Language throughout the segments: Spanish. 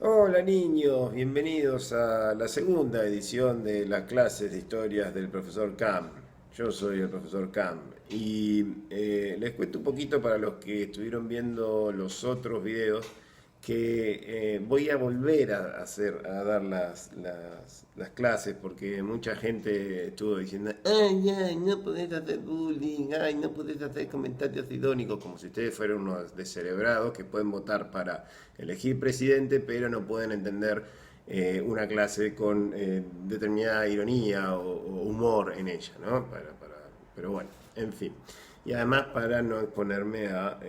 Hola niños, bienvenidos a la segunda edición de las clases de historias del profesor Cam. Yo soy el profesor Cam y les cuento un poquito para los que estuvieron viendo los otros videos que voy a volver a dar las clases porque mucha gente estuvo diciendo, ay, no podés hacer bullying, ay, no podés hacer comentarios idónicos, como si ustedes fueran unos descerebrados que pueden votar para elegir presidente, pero no pueden entender una clase con determinada ironía o humor en ella, ¿no? Pero bueno, en fin. Y además para no exponerme a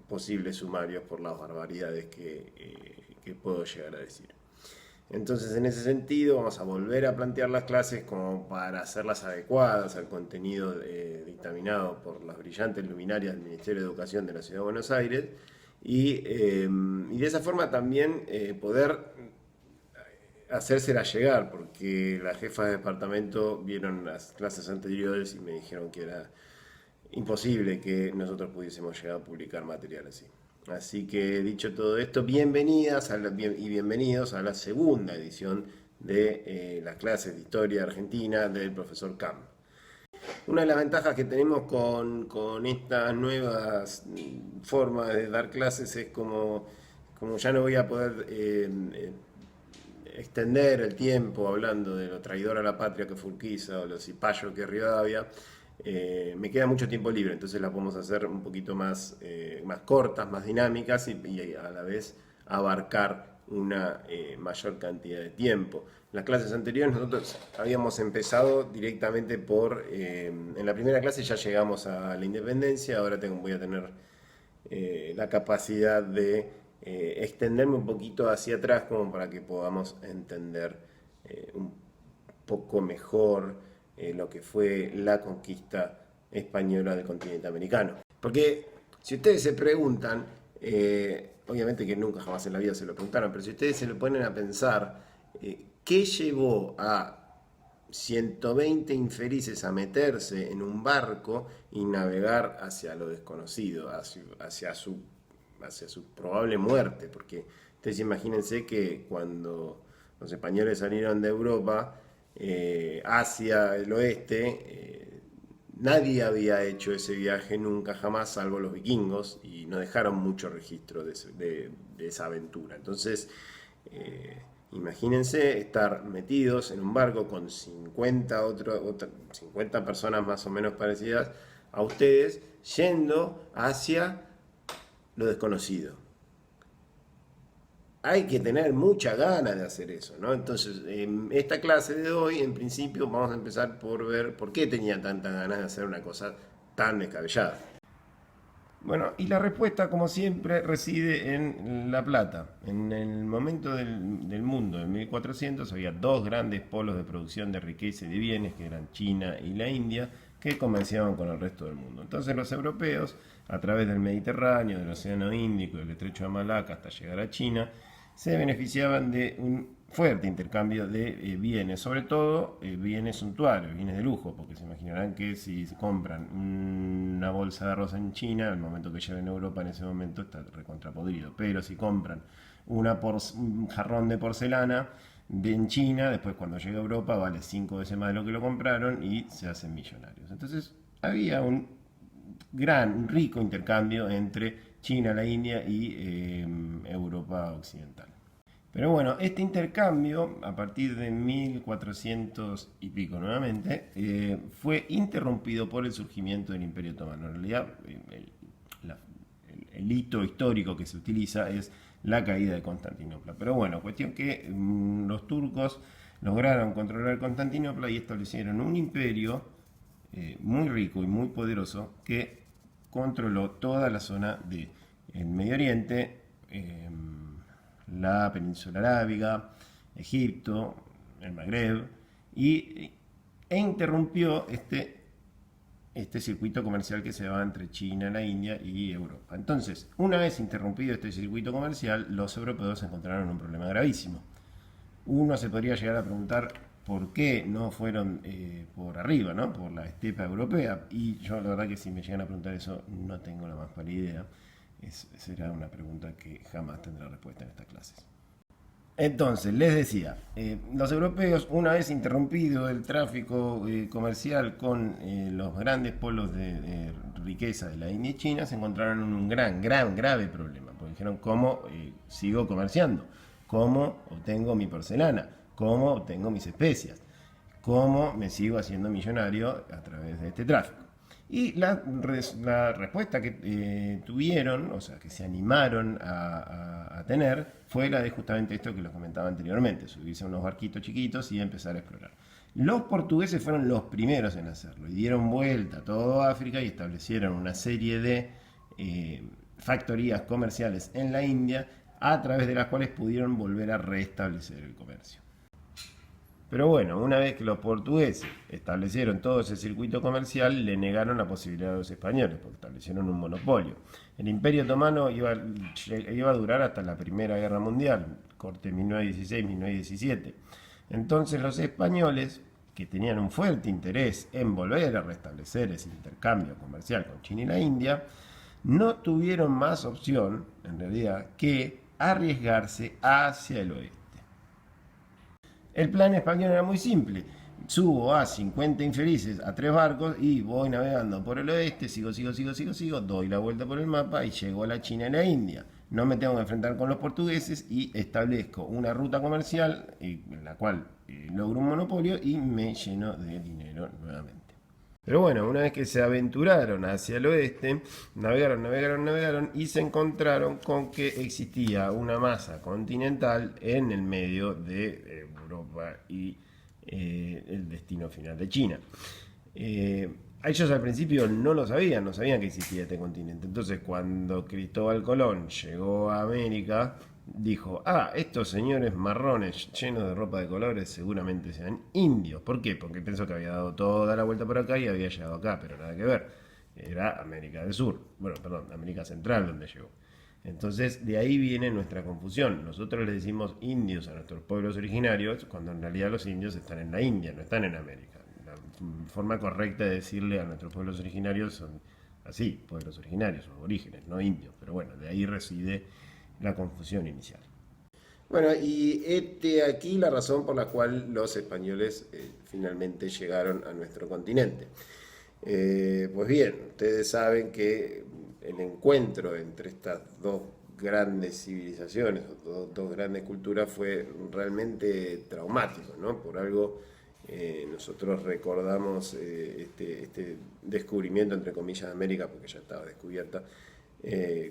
posibles sumarios por las barbaridades que puedo llegar a decir. Entonces, en ese sentido, vamos a volver a plantear las clases como para hacerlas adecuadas al contenido dictaminado por las brillantes luminarias del Ministerio de Educación de la Ciudad de Buenos Aires y de esa forma también poder hacérsela llegar, porque las jefas de departamento vieron las clases anteriores y me dijeron que era imposible que nosotros pudiésemos llegar a publicar material así. Así que dicho todo esto, y bienvenidos a la segunda edición de las clases de historia argentina del profesor Cam. Una de las ventajas que tenemos con estas nuevas formas de dar clases es como ya no voy a poder extender el tiempo hablando de lo traidor a la patria que fue Urquiza o lo cipayo que es Rivadavia, me queda mucho tiempo libre, entonces las podemos hacer un poquito más cortas, más dinámicas y a la vez abarcar una mayor cantidad de tiempo. En las clases anteriores nosotros habíamos empezado directamente en la primera clase ya llegamos a la independencia, ahora voy a tener la capacidad de extenderme un poquito hacia atrás como para que podamos entender un poco mejor lo que fue la conquista española del continente americano. Porque si ustedes se preguntan, obviamente que nunca jamás en la vida se lo preguntaron, pero si ustedes se lo ponen a pensar, ¿qué llevó a 120 infelices a meterse en un barco y navegar hacia lo desconocido, hacia su probable muerte? Porque ustedes imagínense que cuando los españoles salieron de Europa hacia el oeste, nadie había hecho ese viaje nunca jamás, salvo los vikingos, y no dejaron mucho registro de esa aventura. Entonces, eh, imagínense estar metidos en un barco con 50 personas más o menos parecidas a ustedes, yendo hacia lo desconocido. Hay que tener mucha gana de hacer eso, ¿no? Entonces, en esta clase de hoy, en principio, vamos a empezar por ver por qué tenía tanta ganas de hacer una cosa tan descabellada. Bueno, y la respuesta, como siempre, reside en La Plata. En el momento del mundo, en 1400, había dos grandes polos de producción de riqueza y de bienes, que eran China y la India, que comerciaban con el resto del mundo. Entonces los europeos, a través del Mediterráneo, del Océano Índico, del Estrecho de Malaca hasta llegar a China, se beneficiaban de un fuerte intercambio de bienes, sobre todo bienes suntuarios, bienes de lujo, porque se imaginarán que si compran una bolsa de arroz en China, al momento que lleguen a Europa en ese momento está recontrapodrido, pero si compran un jarrón de porcelana en China, después cuando llega a Europa vale 5 veces más de lo que lo compraron y se hacen millonarios. Entonces había un rico intercambio entre China, la India y Europa occidental. Pero bueno, este intercambio, a partir de 1400 y pico nuevamente, fue interrumpido por el surgimiento del Imperio Otomano. En realidad, el hito histórico que se utiliza es la caída de Constantinopla. Pero bueno, cuestión que los turcos lograron controlar Constantinopla y establecieron un imperio muy rico y muy poderoso que controló toda la zona del Medio Oriente, la península arábiga, Egipto, el Magreb, e interrumpió este circuito comercial que se va entre China, la India y Europa. Entonces, una vez interrumpido este circuito comercial, los europeos encontraron un problema gravísimo. Uno se podría llegar a preguntar por qué no fueron por arriba, ¿no? Por la estepa europea. Y yo la verdad que si me llegan a preguntar eso no tengo la más pálida idea. Será una pregunta que jamás tendrá respuesta en estas clases. Entonces, les decía, los europeos, una vez interrumpido el tráfico comercial con los grandes polos de riqueza de la India y China, se encontraron en un grave problema, porque dijeron, ¿cómo sigo comerciando? ¿Cómo obtengo mi porcelana? ¿Cómo obtengo mis especias? ¿Cómo me sigo haciendo millonario a través de este tráfico? Y la respuesta que tuvieron, o sea, que se animaron a tener, fue la de justamente esto que les comentaba anteriormente, subirse a unos barquitos chiquitos y empezar a explorar. Los portugueses fueron los primeros en hacerlo y dieron vuelta a toda África y establecieron una serie de factorías comerciales en la India a través de las cuales pudieron volver a restablecer el comercio. Pero bueno, una vez que los portugueses establecieron todo ese circuito comercial, le negaron la posibilidad a los españoles, porque establecieron un monopolio. El Imperio Otomano iba a durar hasta la Primera Guerra Mundial, corte 1916-1917. Entonces los españoles, que tenían un fuerte interés en volver a restablecer ese intercambio comercial con China y la India, no tuvieron más opción, en realidad, que arriesgarse hacia el oeste. El plan español era muy simple. Subo a 50 infelices a 3 barcos y voy navegando por el oeste, sigo, doy la vuelta por el mapa y llego a la China y la India. No me tengo que enfrentar con los portugueses y establezco una ruta comercial en la cual logro un monopolio y me lleno de dinero nuevamente. Pero bueno, una vez que se aventuraron hacia el oeste, navegaron y se encontraron con que existía una masa continental en el medio de Europa y el destino final de China. Ellos al principio no sabían que existía este continente. Entonces cuando Cristóbal Colón llegó a América, dijo, estos señores marrones llenos de ropa de colores seguramente sean indios. ¿Por qué? Porque pensó que había dado toda la vuelta por acá y había llegado acá, pero nada que ver. Era América del Sur, América Central donde llegó. Entonces de ahí viene nuestra confusión. Nosotros le decimos indios a nuestros pueblos originarios, cuando en realidad los indios están en la India, no están en América. La forma correcta de decirle a nuestros pueblos originarios son así, pueblos originarios, o orígenes, no indios. Pero bueno, de ahí reside la confusión inicial. Bueno, y aquí la razón por la cual los españoles finalmente llegaron a nuestro continente. Pues bien, ustedes saben que el encuentro entre estas dos grandes civilizaciones, dos grandes culturas, fue realmente traumático, ¿no? Por algo nosotros recordamos este descubrimiento, entre comillas, de América, porque ya estaba descubierta,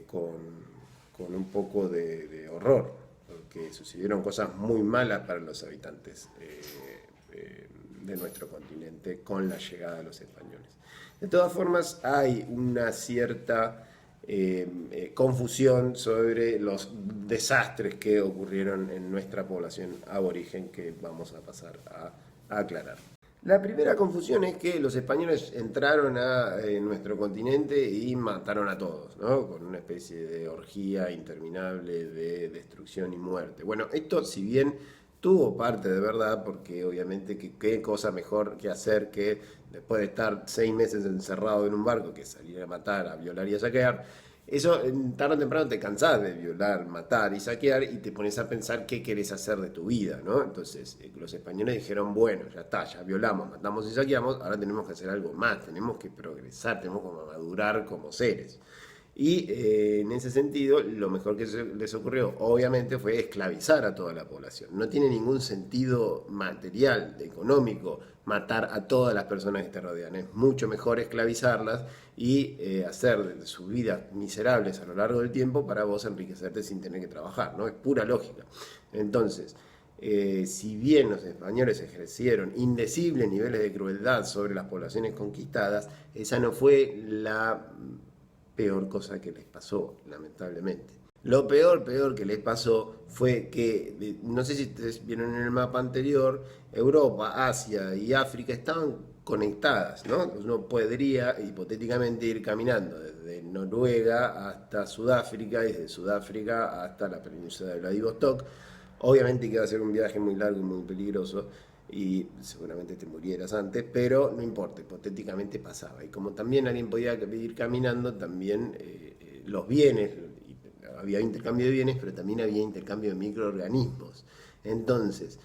con un poco de horror, porque sucedieron cosas muy malas para los habitantes de nuestro continente con la llegada de los españoles. De todas formas, hay una cierta confusión sobre los desastres que ocurrieron en nuestra población aborigen que vamos a pasar a aclarar. La primera confusión es que los españoles entraron a nuestro continente y mataron a todos, ¿no? Con una especie de orgía interminable de destrucción y muerte. Bueno, esto si bien tuvo parte de verdad, porque obviamente qué cosa mejor que hacer que después de estar 6 meses encerrado en un barco que salir a matar, a violar y a saquear. Eso tarde o temprano te cansás de violar, matar y saquear y te pones a pensar qué querés hacer de tu vida, ¿no? Entonces los españoles dijeron, bueno, ya está, ya violamos, matamos y saqueamos, ahora tenemos que hacer algo más, tenemos que progresar, tenemos que madurar como seres. Y en ese sentido, lo mejor que les ocurrió, obviamente, fue esclavizar a toda la población. No tiene ningún sentido material, económico, matar a todas las personas que te rodean. Es mucho mejor esclavizarlas y hacer de sus vidas miserables a lo largo del tiempo para vos enriquecerte sin tener que trabajar, ¿no? Es pura lógica. Entonces, si bien los españoles ejercieron indecibles niveles de crueldad sobre las poblaciones conquistadas, esa no fue la peor cosa que les pasó, lamentablemente. Lo peor que les pasó fue que, no sé si ustedes vieron en el mapa anterior, Europa, Asia y África estaban conectadas, ¿no? Uno podría hipotéticamente ir caminando desde Noruega hasta Sudáfrica y desde Sudáfrica hasta la península de Vladivostok. Obviamente que iba a ser un viaje muy largo y muy peligroso y seguramente te murieras antes, pero no importa, hipotéticamente pasaba. Y como también alguien podía ir caminando, también los bienes, había intercambio de bienes, pero también había intercambio de microorganismos. Entonces,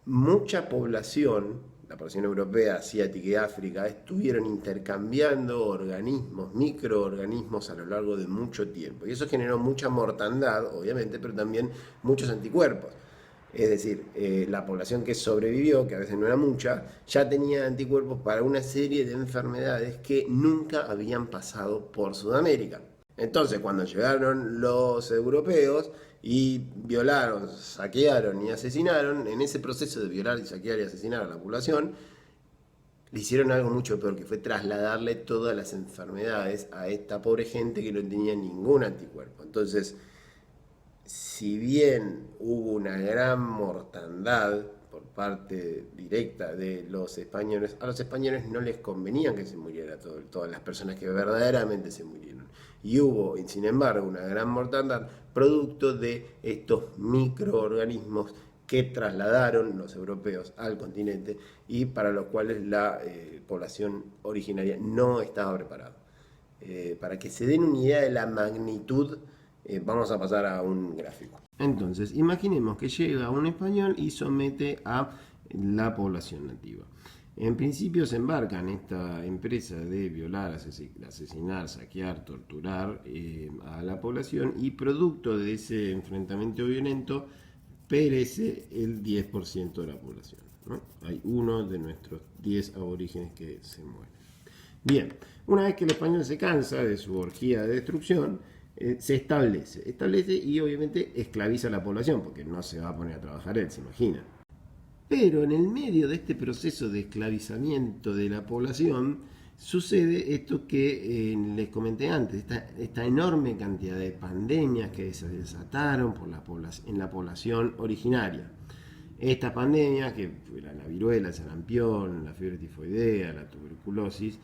mucha población, la población europea, asiática y África, estuvieron intercambiando organismos, microorganismos a lo largo de mucho tiempo. Y eso generó mucha mortandad, obviamente, pero también muchos anticuerpos. Es decir, la población que sobrevivió, que a veces no era mucha, ya tenía anticuerpos para una serie de enfermedades que nunca habían pasado por Sudamérica. Entonces, cuando llegaron los europeos y violaron, saquearon y asesinaron, en ese proceso de violar y saquear y asesinar a la población, le hicieron algo mucho peor, que fue trasladarle todas las enfermedades a esta pobre gente que no tenía ningún anticuerpo. Entonces, si bien hubo una gran mortandad por parte directa de los españoles, a los españoles no les convenía que se muriera todas las personas que verdaderamente se murieron. Y hubo, sin embargo, una gran mortandad producto de estos microorganismos que trasladaron los europeos al continente y para los cuales la población originaria no estaba preparada. Para que se den una idea de la magnitud, vamos a pasar a un gráfico. Entonces, imaginemos que llega un español y somete a la población nativa. En principio se embarca en esta empresa de violar, asesinar, saquear, torturar a la población, y producto de ese enfrentamiento violento perece el 10% de la población, ¿no? Hay uno de nuestros 10 aborígenes que se muere. Bien, una vez que el español se cansa de su orgía de destrucción, se establece y obviamente esclaviza a la población, porque no se va a poner a trabajar él, se imagina. Pero en el medio de este proceso de esclavizamiento de la población, sucede esto que les comenté antes, esta enorme cantidad de pandemias que se desataron en la población originaria. Estas pandemias, que fueron la viruela, el sarampión, la fiebre tifoidea, la tuberculosis,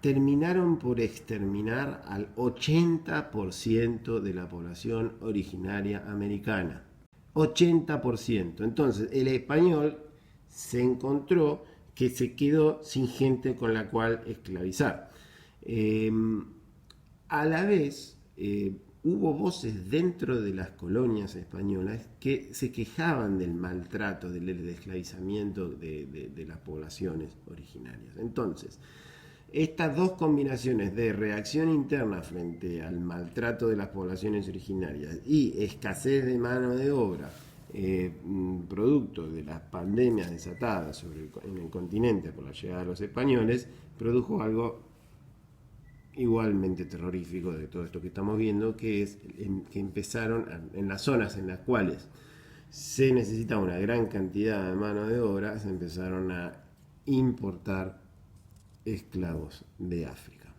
terminaron por exterminar al 80% de la población originaria americana. 80%. Entonces, el español se encontró que se quedó sin gente con la cual esclavizar. A la vez, hubo voces dentro de las colonias españolas que se quejaban del maltrato, del esclavizamiento de las poblaciones originarias. Entonces, estas dos combinaciones de reacción interna frente al maltrato de las poblaciones originarias y escasez de mano de obra, producto de las pandemias desatadas en el continente por la llegada de los españoles, produjo algo igualmente terrorífico de todo esto que estamos viendo, que es que empezaron en las zonas en las cuales se necesitaba una gran cantidad de mano de obra, se empezaron a importar esclavos de África.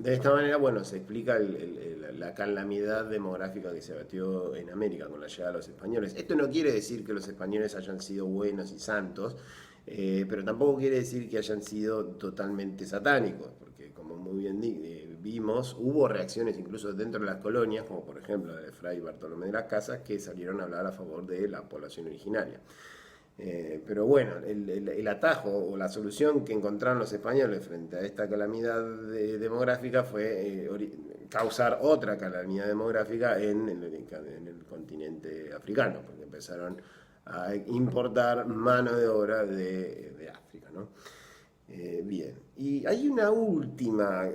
De esta manera, bueno, se explica la calamidad demográfica que se batió en América con la llegada de los españoles. Esto no quiere decir que los españoles hayan sido buenos y santos, pero tampoco quiere decir que hayan sido totalmente satánicos, porque como muy bien vimos, hubo reacciones incluso dentro de las colonias, como por ejemplo la de Fray Bartolomé de las Casas, que salieron a hablar a favor de la población originaria. Pero bueno, el atajo o la solución que encontraron los españoles frente a esta calamidad demográfica fue causar otra calamidad demográfica en el continente africano, porque empezaron a importar mano de obra de África, ¿no? Bien, y hay una última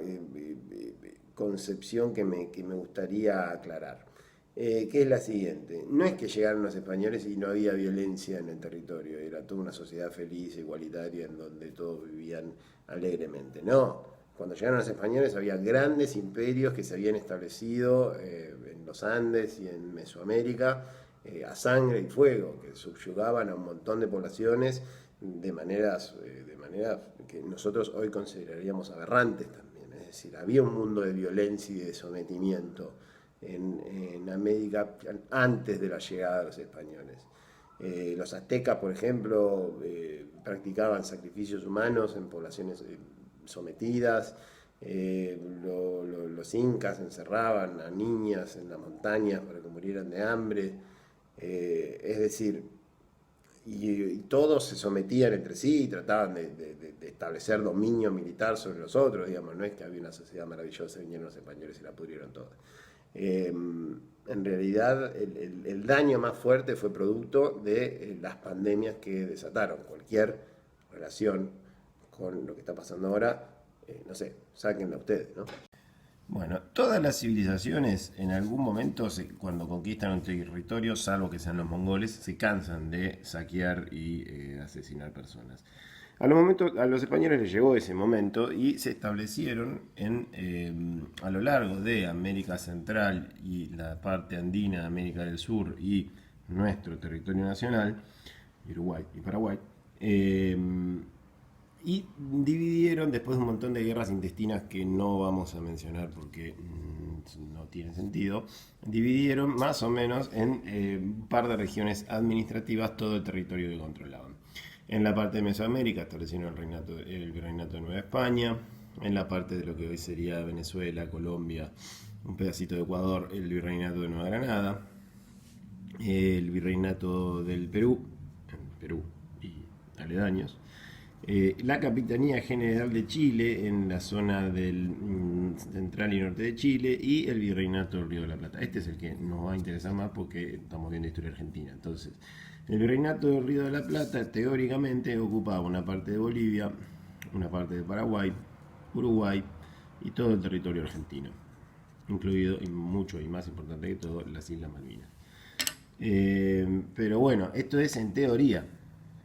concepción que me gustaría aclarar. Que es la siguiente: no es que llegaron los españoles y no había violencia en el territorio, era toda una sociedad feliz, igualitaria, en donde todos vivían alegremente. No, cuando llegaron los españoles había grandes imperios que se habían establecido en los Andes y en Mesoamérica a sangre y fuego, que subyugaban a un montón de poblaciones de maneras que nosotros hoy consideraríamos aberrantes también. Es decir, había un mundo de violencia y de sometimiento en América antes de la llegada de los españoles. Los aztecas, por ejemplo, practicaban sacrificios humanos en poblaciones sometidas. Los incas encerraban a niñas en las montañas para que murieran de hambre. Es decir, y todos se sometían entre sí y trataban de establecer dominio militar sobre los otros, digamos, no es que había una sociedad maravillosa, vinieron los españoles y la pudrieron toda. En realidad el daño más fuerte fue producto de las pandemias que desataron. Cualquier relación con lo que está pasando ahora, no sé, sáquenla ustedes, ¿no? Bueno, todas las civilizaciones en algún momento, cuando conquistan un territorio, salvo que sean los mongoles, se cansan de saquear y asesinar personas. A los españoles les llegó ese momento y se establecieron a lo largo de América Central y la parte andina de América del Sur y nuestro territorio nacional, Uruguay y Paraguay, y dividieron, después de un montón de guerras intestinas que no vamos a mencionar porque no tiene sentido, dividieron más o menos en un par de regiones administrativas todo el territorio que controlaban. En la parte de Mesoamérica establecieron el virreinato de Nueva España, en la parte de lo que hoy sería Venezuela, Colombia, un pedacito de Ecuador, el virreinato de Nueva Granada, el virreinato del Perú y aledaños, la Capitanía General de Chile en la zona del central y norte de Chile y el Virreinato del Río de la Plata. Este es el que nos va a interesar más porque estamos viendo historia argentina. Entonces, el Virreinato del Río de la Plata teóricamente ocupaba una parte de Bolivia, una parte de Paraguay, Uruguay y todo el territorio argentino, incluido, y mucho y más importante que todo, las Islas Malvinas. Pero bueno, esto es en teoría.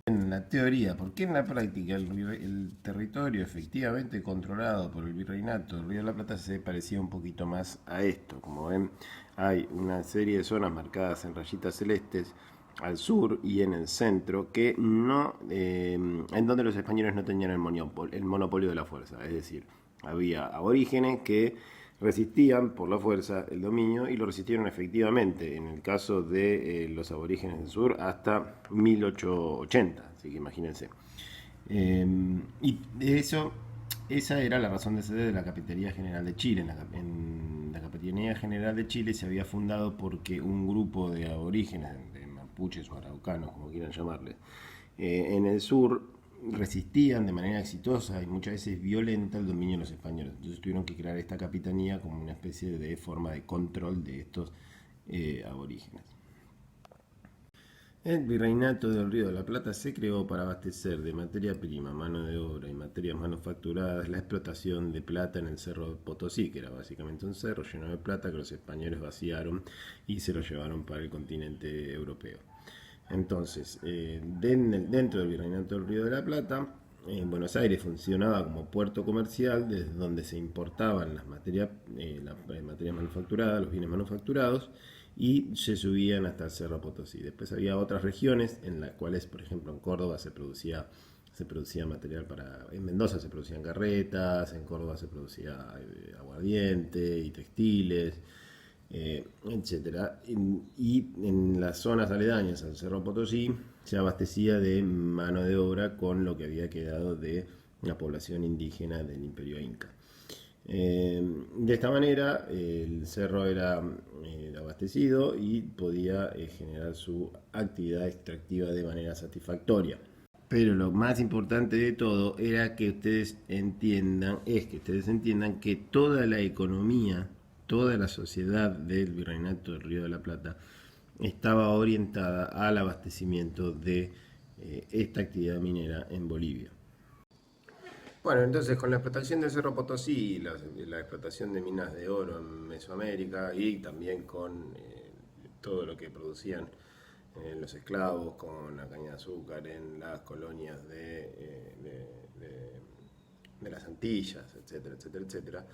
En la teoría, porque en la práctica el territorio efectivamente controlado por el virreinato del Río de la Plata se parecía un poquito más a esto. Como ven, hay una serie de zonas marcadas en rayitas celestes al sur y en el centro que no, en donde los españoles no tenían el monopolio de la fuerza, es decir, había aborígenes que resistían por la fuerza el dominio y lo resistieron efectivamente, en el caso de los aborígenes del sur, hasta 1880, así que imagínense. Y de eso, esa era la razón de ser de la Capitanía General de Chile. En la Capitanía General de Chile se había fundado porque un grupo de aborígenes, de mapuches o araucanos, como quieran llamarles, en el sur resistían de manera exitosa y muchas veces violenta el dominio de los españoles. Entonces tuvieron que crear esta capitanía como una especie de forma de control de estos aborígenes. El Virreinato del Río de la Plata se creó para abastecer de materia prima, mano de obra y materias manufacturadas la explotación de plata en el Cerro de Potosí, que era básicamente un cerro lleno de plata que los españoles vaciaron y se lo llevaron para el continente europeo. Entonces, dentro del Virreinato del Río de la Plata, Buenos Aires funcionaba como puerto comercial desde donde se importaban las materias manufacturadas, los bienes manufacturados, y se subían hasta el Cerro Potosí. Después había otras regiones en las cuales, por ejemplo, en Córdoba se producía material en Mendoza se producían carretas, en Córdoba se producía aguardiente y textiles, etcétera. Y en las zonas aledañas al Cerro Potosí se abastecía de mano de obra con lo que había quedado de la población indígena del Imperio Inca. De esta manera el cerro era abastecido y podía generar su actividad extractiva de manera satisfactoria. Pero lo más importante de todo era que ustedes entiendan que toda la economía, toda la sociedad del Virreinato del Río de la Plata estaba orientada al abastecimiento de esta actividad minera en Bolivia. Bueno, entonces con la explotación del Cerro Potosí, la explotación de minas de oro en Mesoamérica y también con todo lo que producían los esclavos, con la caña de azúcar en las colonias de las Antillas, etcétera, etcétera, etcétera,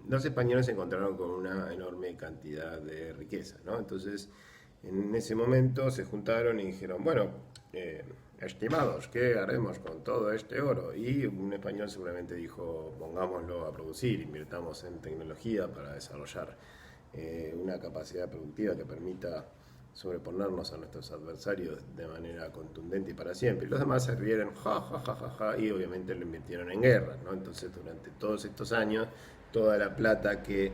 los españoles se encontraron con una enorme cantidad de riqueza, ¿no? Entonces, en ese momento se juntaron y dijeron, bueno, estimados, ¿qué haremos con todo este oro? Y un español seguramente dijo, pongámoslo a producir, invirtamos en tecnología para desarrollar una capacidad productiva que permita sobreponernos a nuestros adversarios de manera contundente y para siempre. Y los demás se rieron, ja, ja, ja, ja, ja, y obviamente lo invirtieron en guerra, ¿no? Entonces, durante todos estos años, toda la plata que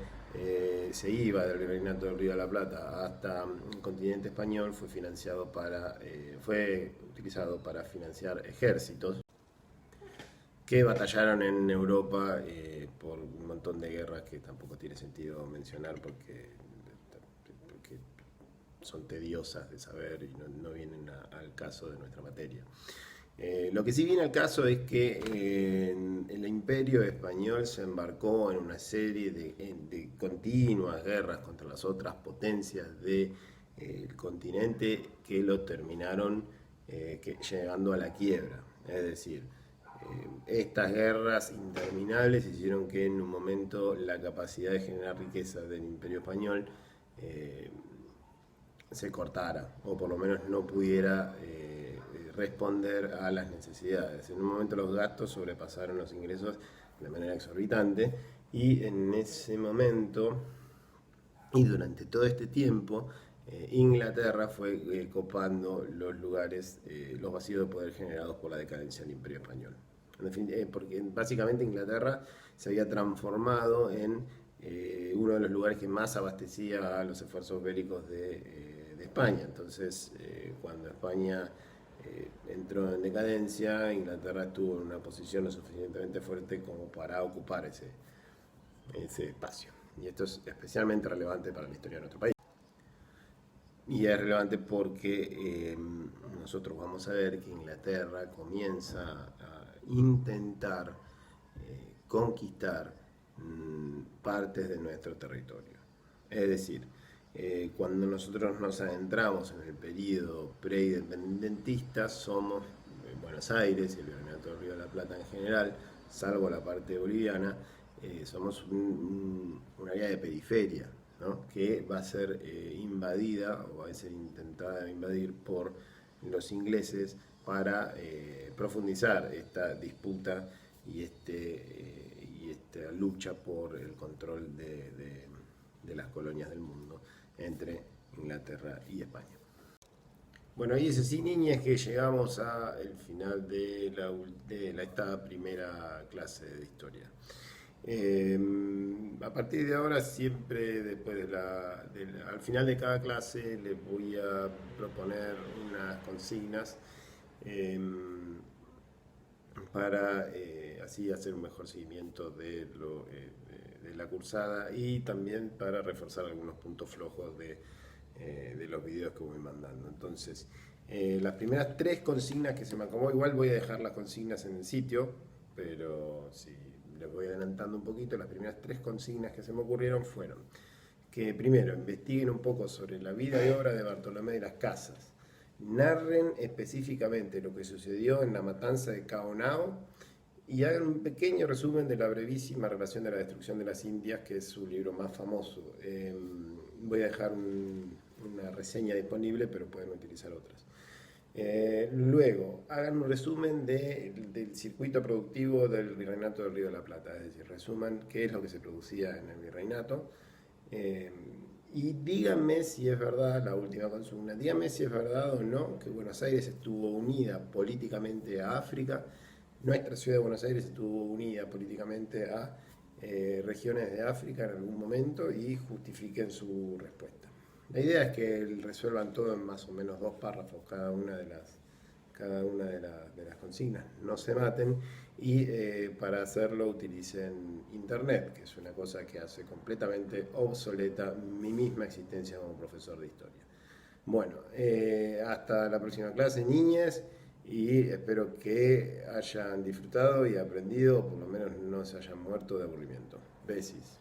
se iba del Virreinato del Río de la Plata hasta el continente español fue utilizado para financiar ejércitos que batallaron en Europa por un montón de guerras que tampoco tiene sentido mencionar porque son tediosas de saber y no vienen al caso de nuestra materia. Lo que sí viene al caso es que el imperio español se embarcó en una serie de continuas guerras contra las otras potencias del continente que lo terminaron llegando a la quiebra. Es decir, estas guerras interminables hicieron que en un momento la capacidad de generar riqueza del imperio español se cortara, o por lo menos no pudiera responder a las necesidades. En un momento los gastos sobrepasaron los ingresos de manera exorbitante, y en ese momento y durante todo este tiempo Inglaterra fue copando los lugares, los vacíos de poder generados por la decadencia del Imperio Español. Porque básicamente Inglaterra se había transformado en uno de los lugares que más abastecía a los esfuerzos bélicos de España. Entonces, cuando España entró en decadencia, Inglaterra estuvo en una posición lo suficientemente fuerte como para ocupar ese espacio. Y esto es especialmente relevante para la historia de nuestro país. Y es relevante porque nosotros vamos a ver que Inglaterra comienza a intentar conquistar partes de nuestro territorio. Es decir, cuando nosotros nos adentramos en el periodo preindependentista, somos Buenos Aires y el Virreinato del Río de la Plata en general, salvo la parte boliviana, somos un área de periferia, ¿no?, que va a ser invadida o va a ser intentada invadir por los ingleses para profundizar esta disputa y esta lucha por el control de las colonias del mundo entre Inglaterra y España. Bueno, y es así, niñas, que llegamos al final de esta primera clase de historia. A partir de ahora, siempre después al final de cada clase les voy a proponer unas consignas para así hacer un mejor seguimiento de la cursada, y también para reforzar algunos puntos flojos de los videos que voy mandando. Entonces, las primeras 3 consignas que se me acomodó, igual voy a dejar las consignas en el sitio, pero si les voy adelantando un poquito, las primeras 3 consignas que se me ocurrieron fueron que primero investiguen un poco sobre la vida y obra de Bartolomé de las Casas, narren específicamente lo que sucedió en la matanza de Caonao y hagan un pequeño resumen de la brevísima relación de la destrucción de las Indias, que es su libro más famoso. Voy a dejar una reseña disponible, pero pueden utilizar otras. Luego, hagan un resumen del circuito productivo del Virreinato del Río de la Plata, es decir, resuman qué es lo que se producía en el Virreinato. Y díganme si es verdad, la última consigna, díganme si es verdad o no que Buenos Aires estuvo unida políticamente a África, nuestra ciudad de Buenos Aires estuvo unida políticamente a regiones de África en algún momento, y justifiquen su respuesta. La idea es que resuelvan todo en más o menos 2 párrafos cada una de las consignas, no se maten, y para hacerlo utilicen internet, que es una cosa que hace completamente obsoleta mi misma existencia como profesor de historia. Bueno, hasta la próxima clase, niñas, y espero que hayan disfrutado y aprendido, o por lo menos no se hayan muerto de aburrimiento. Besis.